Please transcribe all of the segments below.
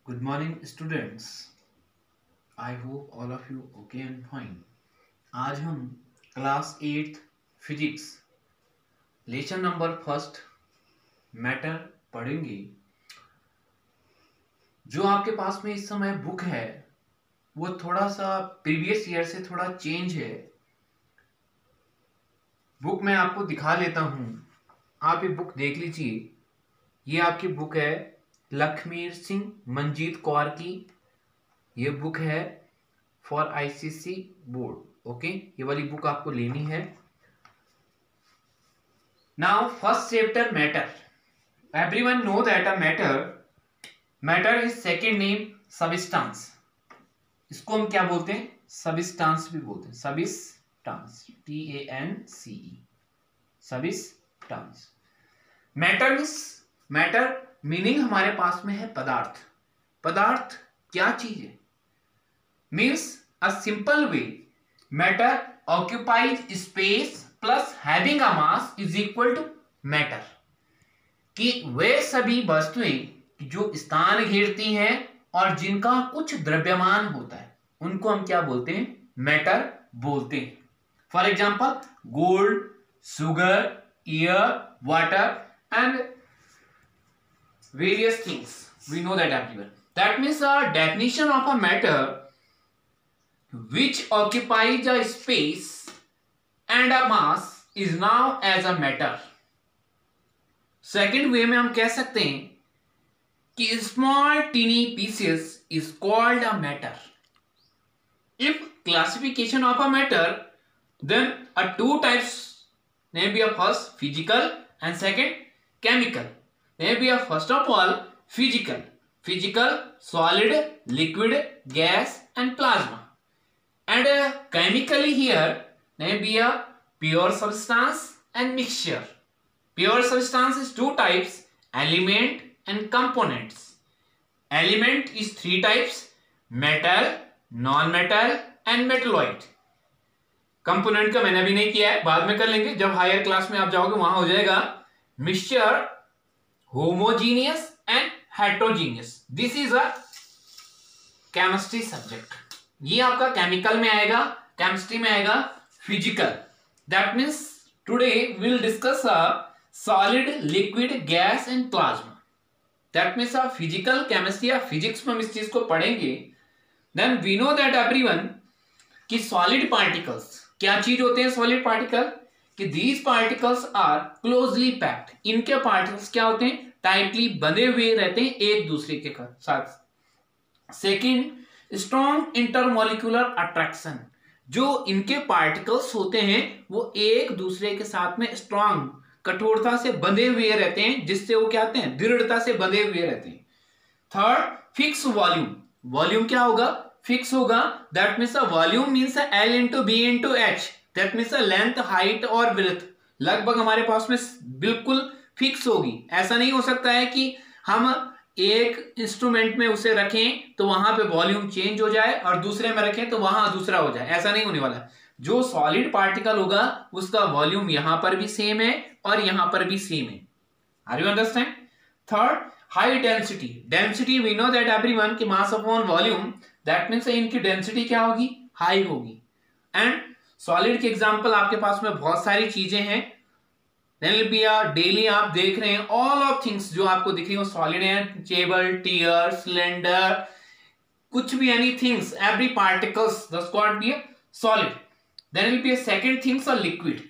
Good morning, students. I hope all of you okay and fine. आज हम class 8 physics lesson number first matter पढ़ेंगे। जो आपके पास में इस समय बुक है वो थोड़ा सा प्रीवियस ईयर से थोड़ा चेंज है। बुक मैं आपको दिखा लेता हूं, आप ये बुक देख लीजिए। ये आपकी बुक है लखमीर सिंह मंजीत कौर की। ये बुक है फॉर आईसीसी बोर्ड। ओके, ये वाली बुक आपको लेनी है। Now first chapter matter. Everyone know that a matter is second name substance. इसको हम क्या बोलते हैं? सबस्टांस भी बोलते हैं। Substance, TANCE, substance. Matter meaning हमारे पास में है पदार्थ। पदार्थ क्या चीज है? Means a simple way matter occupies space plus having a mass is equal to matter. कि वे सभी वस्तुएं जो स्थान घेरती हैं और जिनका कुछ द्रव्यमान होता है उनको हम क्या बोलते हैं? मैटर बोलते हैं। For example gold, sugar, air, water and various things. We know that everyone. That means a definition of a matter which occupies a space and a mass is now as a matter. Second way में हम कह सकते हैं कि small teeny pieces is called a matter. If classification of a matter, then a two types, maybe a first physical and second chemical. Maybe first of all physical solid, liquid, gas and plasma, and chemically here maybe a pure substance and mixture. Pure substance is two types, element and components. Element is three types, metal, non-metal and metalloid. Component का मैंने अभी नहीं किया है, बाद में कर लेंगे। जब हायर क्लास में आप जाओगे वहां हो जाएगा mixture, homogeneous and heterogeneous. This is a chemistry subject. ये आपका केमिकल में आएगा, केमिस्ट्री में आएगा physical. That means today we will discuss a solid, liquid, gas and plasma. That means a physical chemistry या फिजिक्स में हम इस चीज को पढ़ेंगे। Then we know that everyone कि सॉलिड पार्टिकल्स क्या चीज होते हैं? सॉलिड पार्टिकल कि these particles are closely packed. इनके पार्टिकल्स क्या होते हैं? टाइटली बंधे हुए रहते हैं एक दूसरे के साथ। Second, strong intermolecular attraction. जो इनके पार्टिकल्स होते हैं वो एक दूसरे के साथ में स्ट्रॉन्ग, कठोरता से बंधे हुए रहते हैं, जिससे वो क्या होते हैं? दृढ़ता से बंधे हुए रहते हैं। Third, fix volume. वॉल्यूम क्या होगा? फिक्स होगा। That means volume means L into B into H. That means length, height और विड्थ लगभग हमारे पास में बिल्कुल फिक्स होगी। ऐसा नहीं हो सकता है कि हम एक इंस्ट्रूमेंट में उसे रखें तो वहां पे वॉल्यूम चेंज हो जाए और दूसरे में रखें तो वहां दूसरा हो जाए। ऐसा नहीं होने वाला। जो सॉलिड पार्टिकल होगा उसका वॉल्यूम यहां पर भी सेम है और यहां पर भी सेम है। Are you understand? Third, high density. Density we know that everyone की mass upon volume. That means इनकी डेंसिटी क्या होगी? हाई होगी। एंड सॉलिड के एग्जांपल आपके पास में बहुत सारी चीजें हैं। डेली आप देख रहे हैं ऑल ऑफ थिंग्स जो आपको दिख रही हो सॉलिड है। टेबल, टीयर, सिलेंडर, कुछ भी, any things, every particles that's called be solid. Then will be a second things are liquid.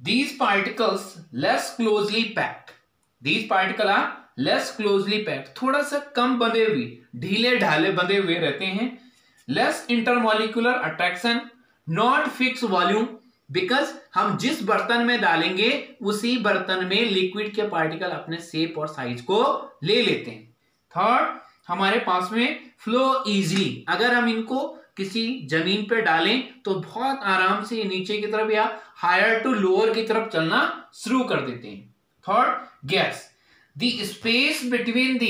These particles less closely packed. These particle are less closely packed, थोड़ा सा कम बंधे हुए, ढीले ढाले बंधे हुए रहते हैं। Less intermolecular attraction, not fix volume, because हम जिस बर्तन में डालेंगे उसी बर्तन में लिक्विड के पार्टिकल अपने शेप और साइज को ले लेते हैं। थर्ड, हमारे पास में फ्लो इजीली। अगर हम इनको किसी जमीन पे डालें तो बहुत आराम से नीचे की तरफ या हायर टू लोअर की तरफ चलना शुरू कर देते हैं। Third, gas. The space between the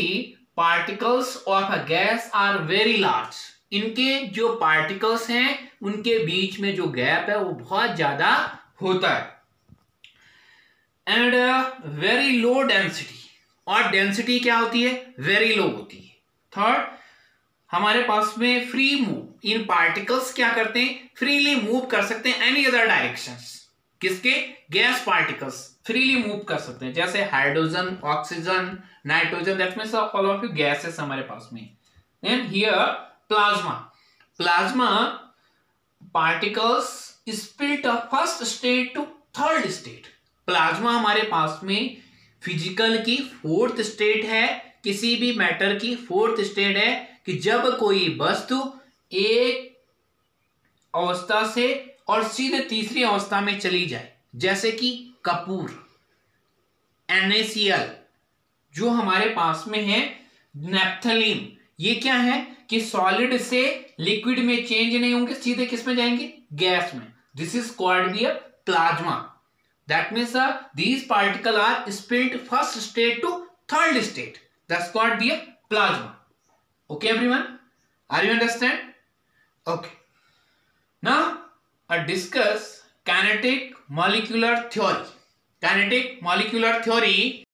particles of a gas are very large. इनके जो पार्टिकल्स हैं उनके बीच में जो गैप है वो बहुत ज्यादा होता है। एंड वेरी लो डेंसिटी, और डेंसिटी क्या होती है? वेरी लो होती है। थर्ड, हमारे पास में फ्री मूव इन पार्टिकल्स क्या करते हैं, फ्रीली मूव कर सकते हैं एनी अदर डायरेक्शंस। किसके? गैस पार्टिकल्स फ्रीली मूव कर सकते हैं, जैसे hydrogen, oxygen, nitrogen, that means all of you gases हमारे पास में। Then here plasma particles split of first state to third state. Plasma हमारे पास में फिजिकल की फोर्थ स्टेट है, किसी भी मैटर की फोर्थ स्टेट है कि जब कोई वस्तु एक अवस्था से और सीधे तीसरी अवस्था में चली जाए, जैसे कि कपूर, NaCl, जो हमारे पास में है नेप्थलीन, ये क्या है कि सॉलिड से लिक्विड में चेंज नहीं होंगे, सीधे किस में जाएंगे? गैस में। This is called be a plasma. That means these particle are split first state to third state, that's called be a plasma. Okay everyone, are you understand? Okay, now discuss kinetic molecular theory.